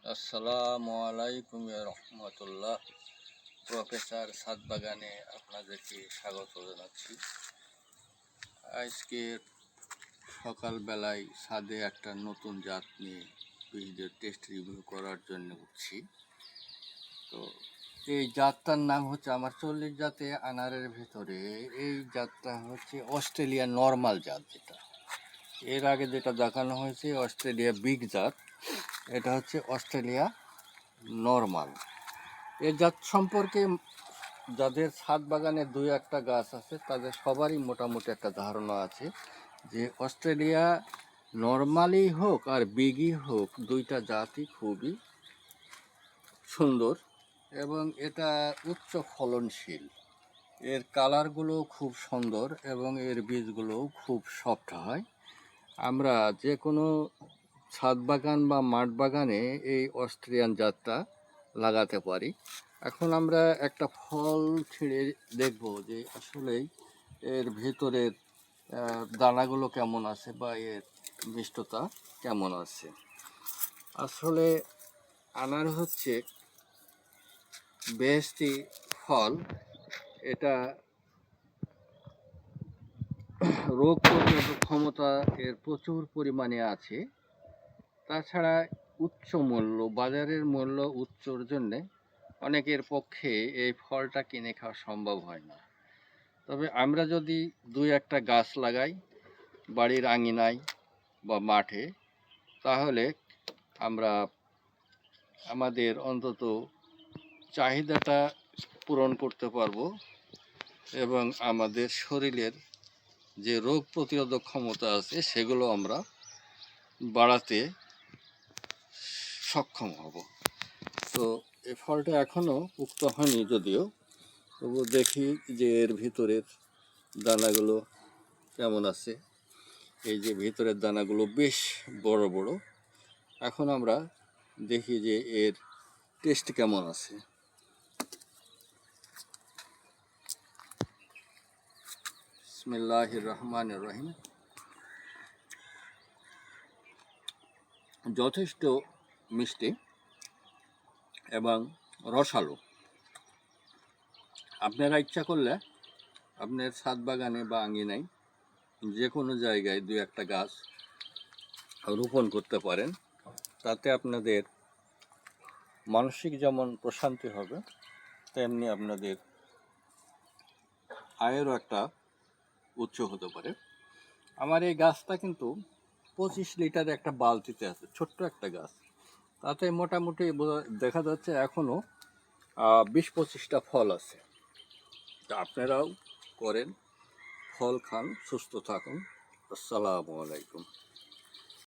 আসসালামু আলাইকুম রহমতুল্লাহ। প্রফেসর ছাদ বাগানে আপনাদেরকে স্বাগত জানাচ্ছি। আজকে সকালবেলায় ছাদে একটা নতুন জাত নিয়ে বীজের টেস্ট রিভিউ করার জন্য উঠছি। তো এই জাতটার নাম হচ্ছে আমার 40 জাতে আনারের ভেতরে এই জাতটা হচ্ছে অস্ট্রেলিয়া নর্মাল জাত। যেটা এর আগে যেটা দেখানো হয়েছে অস্ট্রেলিয়া বিগ জাত, এটা হচ্ছে অস্ট্রেলিয়া নর্মাল। এই জাত সম্পর্কে যাদের ছাদ বাগানে দুই একটা গাছ আছে তাদের সবারই মোটামুটি একটা ধারণা আছে যে অস্ট্রেলিয়া নর্মালি হোক আর বিগই হোক, দুইটা জাতই খুবই সুন্দর এবং এটা উচ্চ ফলনশীল। এর কালারগুলো খুব সুন্দর এবং এর বীজগুলোও খুব সফট হয়। আমরা যে কোনো ছাদ বাগান বা মাঠ বাগানে এই অস্ট্রেলিয়ান জাতটা লাগাতে পারি। এখন আমরা একটা ফল ছিঁড়ে দেখব যে আসলেই এর ভেতরের দানাগুলো কেমন আছে বা এর মিষ্টতা কেমন আছে। আসলে আনার হচ্ছে বেহেশতি ফল। এটা রোগ প্রতিরোধক ক্ষমতা এর প্রচুর পরিমাণে আছে। তাছাড়া উচ্চ মূল্য, বাজারের মূল্য উচ্চর জন্যে অনেকের পক্ষে এই ফলটা কিনে খাওয়া সম্ভব হয় না। তবে আমরা যদি দুই একটা গাছ লাগাই বাড়ির আঙিনায় বা মাঠে, তাহলে আমরা আমাদের অন্তত চাহিদাটা পূরণ করতে পারবো এবং আমাদের শরীরের যে রোগ প্রতিরোধক ক্ষমতা আছে সেগুলো আমরা বাড়াতে সক্ষম হব। তো এই ফলটা এখনও পুক্ত হয়নি যদিও, তবু দেখি যে এর ভিতরের দানাগুলো কেমন আছে। এই যে ভিতরের দানাগুলো বেশ বড় বড়। এখন আমরা দেখি যে এর টেস্ট কেমন আছে। বিসমিল্লাহির রহমানির রহিম। যথেষ্ট মিষ্টি এবং রসালো। আপনারা ইচ্ছা করলে আপনার ছাদ বাগানে বা আঙিনায় যে কোনো জায়গায় দুই একটা গাছ রোপণ করতে পারেন। তাতে আপনাদের মানসিক যেমন প্রশান্তি হবে, তেমনি আপনাদের আয়েরও একটা উৎস হতে পারে। আমার এই গাছটা কিন্তু 25 লিটার একটা বালতিতে আছে, ছোট্ট একটা গাছ। তাতে মোটামুটি দেখা যাচ্ছে এখনও 20-25টা ফল আছে। তা আপনারাও করেন, ফল খান, সুস্থ থাকুন। আসসালামু আলাইকুম।